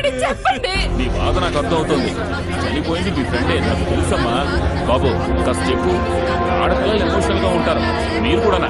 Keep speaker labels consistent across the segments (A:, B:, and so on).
A: చెప్పండి చెప్పండి.
B: నీ బాధ నాకు అర్థం అవుతుంది. చనిపోయింది మీ ఫ్రెండే, నాకు తెలుసమ్మా. బాబు కాస్త చెప్పు. ఆడపిల్లలు ఎమోషనల్ గా ఉంటారు, మీరు కూడానా?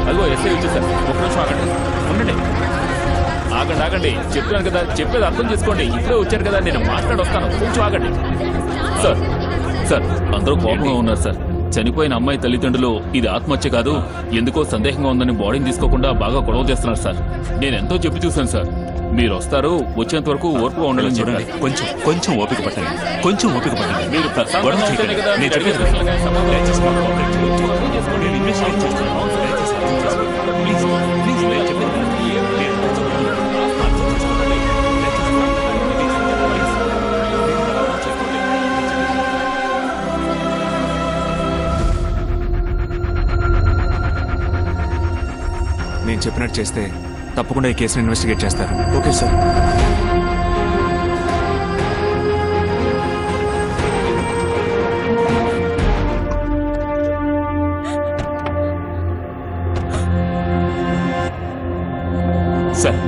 B: అదిగో ఎస్ఐ వచ్చేసారు. ఒక నిమిషం ఆగండి, ఉండండి. ఆగండి చెప్తున్నాను కదా, చెప్పేది అర్థం చేసుకోండి. ఇప్పుడే వచ్చారు కదా, నేను మాట్లాడొస్తాను, కొంచెం ఆగండి. సార్ అందరూ కోపంగా ఉన్నారు సార్. చనిపోయిన అమ్మాయి తల్లిదండ్రులు ఇది ఆత్మహత్య కాదు, ఎందుకో సందేహంగా ఉందని బాడీని తీసుకోకుండా బాగా గొడవ చేస్తున్నారు సార్. నేను ఎంతో చెప్పి చూశాను సార్. మీరు వస్తారు, వచ్చేంత వరకు ఓర్పుగా ఉండాలని చూడండి.
C: కొంచెం ఓపిక పట్టండి, కొంచెం ఓపిక పట్టండి.
B: మీరు
D: నేను చెప్పినట్టు చేస్తే తప్పకుండా ఈ కేసును ఇన్వెస్టిగేట్ చేస్తారు.
E: Okay sir.
C: సార్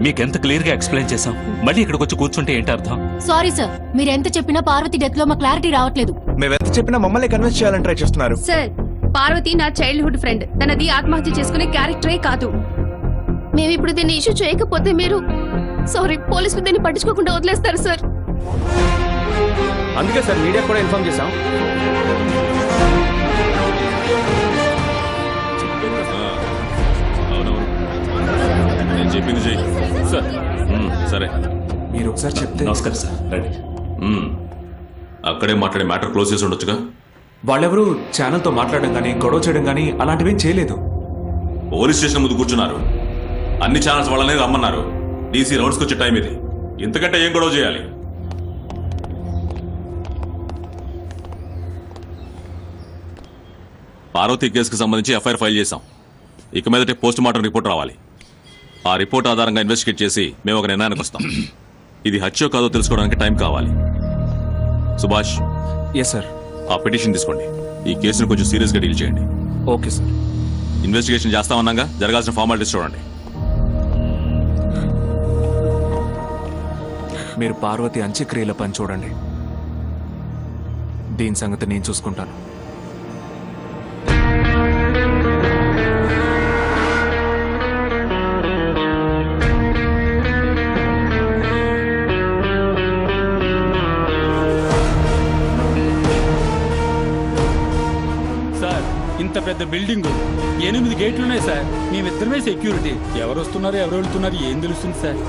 C: మీకెంత క్లియర్ గా ఎక్స్ప్లెయిన్ చేశాం, మళ్ళీ ఇక్కడికి వచ్చి కూర్చుంటే ఏంటి అర్థం?
F: సారీ సార్, మీరు ఎంత చెప్పినా పార్వతి డెత్ లో మా క్లారిటీ రావట్లేదు.
D: మేము ఎంత చెప్పినా మమ్మల్ని కన్విన్స్ చేయాలని ట్రై చేస్తున్నారు.
A: సార్ పార్వతి నా చైల్డ్హుడ్ ఫ్రెండ్, తనది ఆత్మహత్య చేసుకునే క్యారెక్టరే కాదు. మేము ఇప్పుడు దీన్ని ఇష్యూ చేయకపోతే మీరు సారీ పోలీసులు దీన్ని పట్టించుకోకుండా వదిలేస్తారు సార్.
E: అందుకే సార్ మీడియా కూడా ఇన్ఫార్మ్ చేశాం.
B: నేను చెప్పింది చెయ్యి సార్.
G: సరే,
D: మీరు ఒకసారి చెప్తే.
C: నమస్కారం సార్, రండి.
G: అక్కడే మాట్లాడే మ్యాటర్ క్లోజ్ చేసి ఉండొచ్చుగా.
D: వాళ్ళెవరూ ఛానల్తో మాట్లాడడం కానీ గొడవ చేయడం కానీ అలాంటివేం చేయలేదు.
G: పోలీస్ స్టేషన్ ముందు కూర్చున్నారు, అన్ని ఛానల్స్ వాళ్ళనే రమ్మన్నారు. డీసీ రౌండ్స్కి వచ్చే టైం ఇది, ఇంతకంటే ఏం గొడవ చేయాలి? పార్వతి కేసుకు సంబంధించి ఎఫ్ఐఆర్ ఫైల్ చేశాం. ఇక మీదటే పోస్ట్ మార్టం రిపోర్ట్ రావాలి. ఆ రిపోర్ట్ ఆధారంగా ఇన్వెస్టిగేట్ చేసి మేము ఒక నిర్ణయానికి వస్తాం. ఇది హత్యో కాదో తెలుసుకోవడానికి టైం కావాలి. Subhash,
D: yes sir.
G: ఆ పిటిషన్ తీసుకోండి. ఈ కేసును కొంచెం సీరియస్గా డీల్ చేయండి.
D: Okay sir.
G: ఇన్వెస్టిగేషన్ చేస్తామన్నాగా, జరగాల్సిన ఫార్మాలిటీస్ చూడండి.
D: మీరు పార్వతి అంత్యక్రియల పని చూడండి, దీని సంగతి నేను చూసుకుంటాను.
H: సార్ ఇంత పెద్ద బిల్డింగ్, 8 గేట్లు ఉన్నాయి సార్. మేమిద్దరమే సెక్యూరిటీ. ఎవరు వస్తున్నారు ఎవరు వెళ్తున్నారు ఏం తెలుస్తుంది సార్?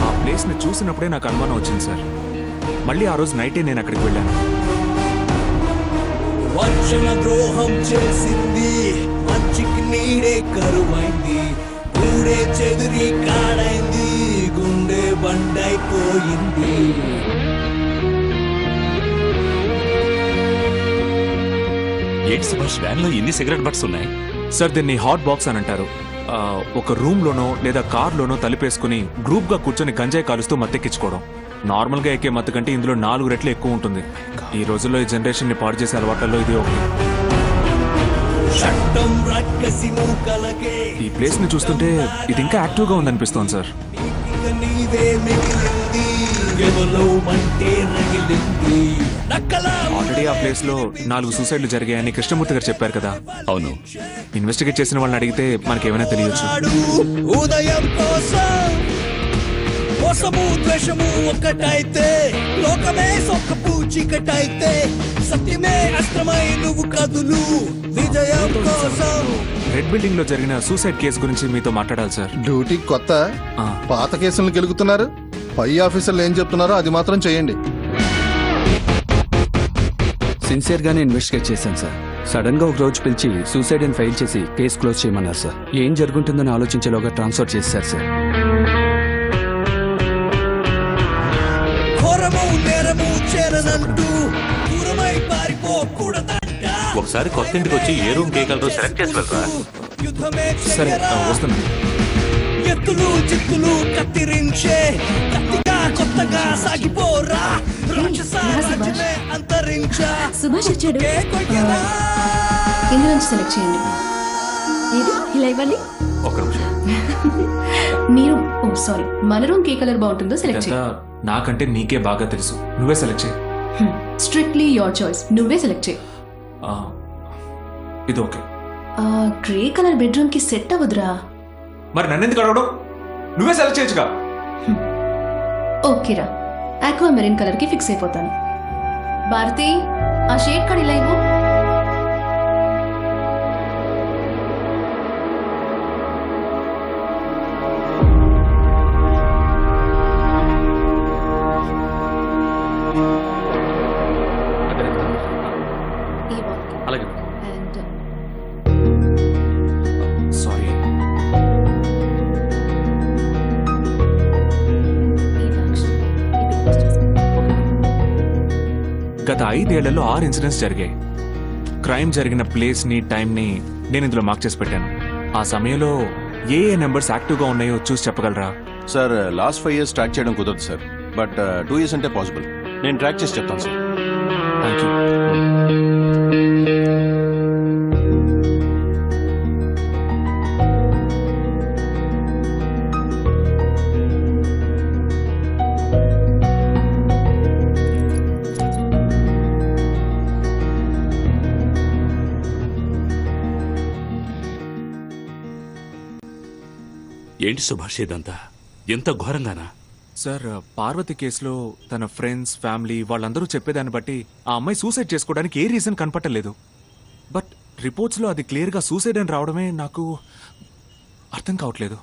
D: ఆ ప్లేస్ని చూసినప్పుడే నాకు అనుమానం వచ్చింది సార్. మళ్ళీ ఆ రోజు నైటే నేను అక్కడికి వెళ్ళాను.
I: వంచన ద్రోహం చేసింది, మంచికి నీడే కరువైంది, గూడే చెదిరి కాడైంది, గుండె బండైపోయింది.
C: ఏంటి సుభాష్, వ్యాన్ లో ఎన్ని సిగరెట్ బట్స్ ఉన్నాయి?
D: సార్ దీన్ని హాట్ బాక్స్ అని అంటారు. ఒక రూమ్లోనో లేదా కార్లోనో తలిపేసుకుని గ్రూప్గా కూర్చొని గంజాయి కాలుస్తూ మత్తెక్కించుకోవడం. నార్మల్గా ఎక్కే మత్తు కంటే ఇందులో 4 రెట్లు ఎక్కువ ఉంటుంది. ఈ రోజుల్లో ఈ జనరేషన్ని పాడు చేసే అలవాట్లలో ఇది ఒకటి. ఈ ప్లేస్ ని చూస్తుంటే ఇది ఇంకా యాక్టివ్ గా ఉందనిపిస్తోంది సార్. ఆల్రెడీ ఆ ప్లేస్ లో 4 సూసైడ్లు జరిగాయని కృష్ణమూర్తి గారు చెప్పారు కదా.
C: అవును.
D: ఇన్వెస్టిగేట్ చేసిన వాళ్ళని అడిగితే మనకేమైనా తెలియచ్చు.
I: ఉదయం కోసము ద్వేషము ఒక్కటైతే, లోకమే సొక్కపు చీకటైతే, సత్యమే అస్త్రమై నువ్వు కదులు విజయం కోసం.
D: రెడ్ బిల్డింగ్ లో జరిగిన సూసైడ్ కేసు గురించి మీతో మాట్లాడాలి సార్.
J: డ్యూటీ కొత్త, పాత కేసులను గెలుగుతున్నారు. పై ఆఫీసర్లు ఏం చెప్తున్నారో అది మాత్రం చేయండి.
E: సిన్సియర్ గానే ఇన్వెస్టిగేట్ చేశాను సార్. సడన్ గా ఒక రోజు పిలిచి సూసైడ్ అని ఫైల్ చేసి కేసు క్లోజ్ చేయమన్నారు సార్. ఏం జరుగుతుందని ఆలోచించేలోగా ట్రాన్స్ఫర్ చేశారు సార్.
C: ఒకసారి కొత్త ఇంటికి వచ్చి ఏ రూమ్ కే కలర్ సెలెక్ట్ చేసి వెళ్ళరా.
D: సరే వస్తున్నాను.
I: ఎత్తులు చిత్తులు కత్తిరించే కత్తిగా కొత్తగా సాగిపోరా, రాక్షసమే అంతరించా.
F: సుభాష్ వచ్చాడు, ఇందులోంచి సెలెక్ట్ చేయండి. ఏది ఇలా ఇవ్వండి.
C: ఒక నిమిషం.
A: సారీ మన రూమ్ ఏ కలర్ బాగుంటుందో సెలెక్ట్
D: ఇదంతా నాకంటే నీకే బాగా తెలుసు, నువ్వే సెలెక్ట్ చేయి.
A: చేయి స్ట్రిక్ట్లీ యువర్ చాయిస్, నువ్వే సెలెక్ట్ చేయి.
D: ఆ, ఇది ఓకే.
A: గ్రే కలర్ బెడ్రూమ్ కి సెట్ అవ్వదురా.
D: మరి నన్ను ఎందుకు అడగడం? నువ్వే సెలెక్ట్ చేయొచ్చుగా.
A: ఓకేరా, ఆక్వా మెరీన్ కలర్ కి ఫిక్స్ అయిపోతాను. భారతి, ఆ షేడ్ కార్డ్ ఇలా ఇవ్వు. ఈ బాక్స్.
E: అలాగే
A: And,
D: సారీ.
A: ఈ బాక్స్. ఇది close చేసుకో.
D: గత 5 ఏళ్లలో 6 ఇన్సిడెంట్స్ జరిగాయి. క్రైమ్ జరిగిన ప్లేస్ ని, టైం ని నేను ఇందులో మార్క్ చేసి పెట్టాను. ఆ సమయంలో ఏ నెంబర్స్ యాక్టివ్ గా ఉన్నాయో చూసి చెప్పగలరా?
K: సార్ లాస్ట్ 5 years ట్రాక్ చేయడం కుదరదు సార్, బట్ 2 years అంటే పాసిబుల్. నేను ట్రాక్ చేసి చెప్తాను సార్.
D: Thank you.
C: ఏంటి సుభాష్ ఇదంతా? ఎంత ఘోరంగానా?
D: సార్, పార్వతి కేసులో తన ఫ్రెండ్స్, ఫ్యామిలీ వాళ్ళందరూ చెప్పేదాన్ని బట్టి ఆ అమ్మాయి సూసైడ్ చేసుకోవడానికి ఏ రీజన్ కనపట్టలేదు. బట్ రిపోర్ట్స్లో అది క్లియర్గా సూసైడ్ అని రావడమే నాకు అర్థం కావట్లేదు.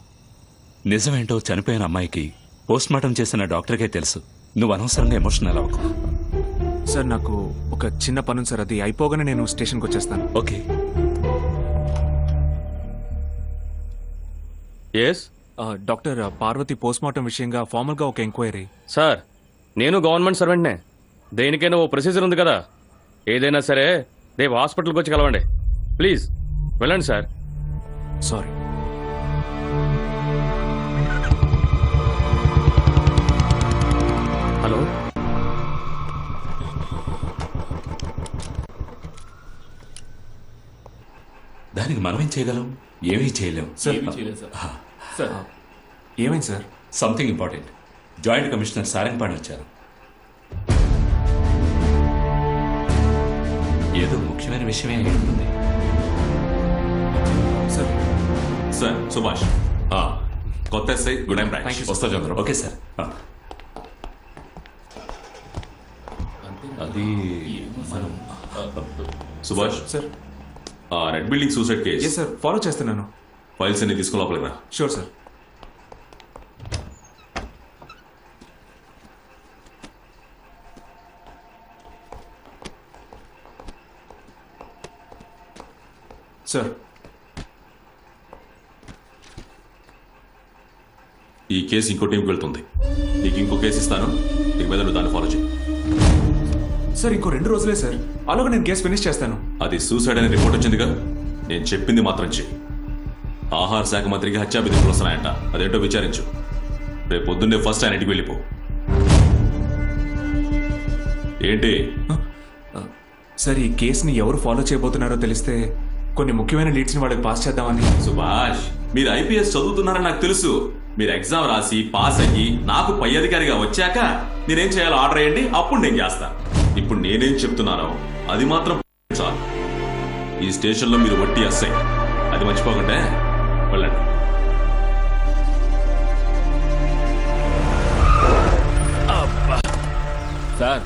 C: నిజమేంటో చనిపోయిన అమ్మాయికి పోస్ట్ మార్టం చేసిన డాక్టర్కే తెలుసు. నువ్వు అనవసరంగా ఎమోషనల్ అవ్వకు.
D: సార్, నాకు ఒక చిన్న పనుంది సార్, అది అయిపోగానే నేను స్టేషన్కి వచ్చేస్తాను.
C: Okay.
E: Yes
D: doctor, Parvathi post mortem విషయంగా ఫార్మల్గా ఒక ఎంక్వైరీ.
E: సార్, నేను గవర్నమెంట్ సర్వెంట్నే. దేనికైనా ఓ ప్రొసీజర్ ఉంది కదా. ఏదైనా సరే రేపు హాస్పిటల్కి వచ్చి కలవండి. ప్లీజ్ వెళ్ళండి సార్.
D: సారీ.
E: హలో,
C: దానికి మనమేం చేయగలం? ఏమీ చేయలేం.
D: సార్,
B: సార్
D: ఏమైంది sir?
C: Something important. Joint commissioner Sarangapani వచ్చారు. ఏదో ముఖ్యమైన విషయమే అయి ఉంటుంది.
D: సార్,
G: సార్ సుభాష్, కొత్త SI good time
D: Thank you, sir.
G: వస్తా చంద్ర.
C: Okay sir. అది మనం
G: Subhash,
D: sir.
G: Red building suicide case
D: yes sir, follow చేస్తున్నాను.
G: ఫైల్స్ అన్ని తీసుకుని లోపలికి రా.
D: Sure sir. సార్,
G: ఈ కేసు ఇంకో టీంకి వెళ్తుంది. నీకు ఇంకో కేసు ఇస్తాను, నీకు మీద నువ్వు దాన్ని ఫాలో చేయి.
D: సార్, ఇంకో 2 రోజులే సార్, అలాగే నేను కేసు ఫినిష్ చేస్తాను.
G: అది సూసైడ్ అనే రిపోర్ట్ వచ్చిందిగా, నేను చెప్పింది మాత్రం చెయ్యి. ఆహార శాఖ మంత్రికి హత్యా బెదిరింపులు వస్తున్నాయంట, అదేంటో విచారించు. రేపు పొద్దున్నే ఫస్ట్ ఆయన ఇంటికి వెళ్ళిపో. ఏంటి?
D: సార్, ఈ కేసుని ఎవరు ఫాలో చేయబోతున్నారో తెలిస్తే కొన్ని ముఖ్యమైన లీడ్స్ని వాళ్ళకి పాస్ చేద్దామని.
G: సుభాష్, మీరు ఐపీఎస్ చదువుతున్నారని నాకు తెలుసు. మీరు ఎగ్జామ్ రాసి పాస్ అయ్యి నాకు పై అధికారిగా వచ్చాక నేనేం చేయాలో ఆర్డర్ వేయండి, అప్పుడు నేను చేస్తా. ఇప్పుడు నేనేం చెప్తున్నానో అది మాత్రం చాలు. ఈ స్టేషన్లో మీరు వట్టి అస్సై, అది మర్చిపోకుండా వెళ్ళండి.
B: సార్,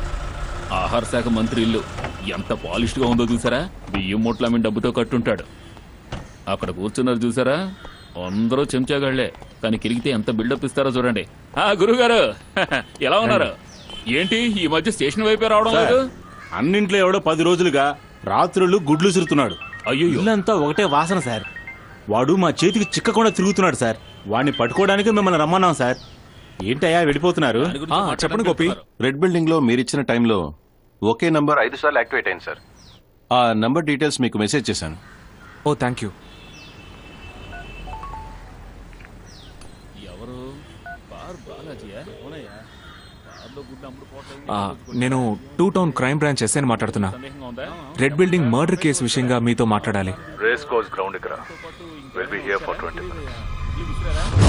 B: ఆహార శాఖ మంత్రి ఇల్లు ఎంత పాలిష్డ్గా ఉందో చూసారా? బియ్యం మూట్ల మీద డబ్బుతో కట్టుంటాడు. అక్కడ కూర్చున్నారు చూసారా? అందరూ చెంచాగాళ్లే, కానీ కిరిగితే ఎంత బిల్డప్ ఇస్తారో చూడండి. గురుగారు ఎలా ఉన్నారు? ఏంటి ఈ మధ్య స్టేషన్ వైపే రావడం లేదు?
K: అన్నింట్లో ఎవడో 10 రోజులుగా రాత్రులు గుడ్లు సిరుతున్నాడు.
B: అయ్యో,
K: ఇల్లంతా ఒకటే వాసన సార్. వాడు మా చేతికి చిక్కకుండా తిరుగుతున్నాడు సార్. వాడిని పట్టుకోవడానికి మిమ్మల్ని రమ్మన్నాం సార్. ఏంటయ్యా వెళ్ళిపోతున్నారు?
D: చెప్పండి గోపి.
K: రెడ్ బిల్డింగ్ లో మీరిచ్చిన టైంలో ఒకే నంబర్ 5 సార్లు యాక్టివేట్ అయింది సార్. ఆ నంబర్ డీటెయిల్స్ మీకు మెసేజ్ చేశాను.
D: ఓ, థ్యాంక్ యూ.
B: ఎవరు? బాలాజీయా?
D: నేను 2 టౌన్ క్రైమ్ బ్రాంచ్ ఎస్ఐని మాట్లాడుతున్నా.
B: సందేహంగా ఉందా?
D: రెడ్ బిల్డింగ్ మర్డర్ కేసు విషయంగా మీతో మాట్లాడాలి.
K: Race course ground will be here for 20 minutes.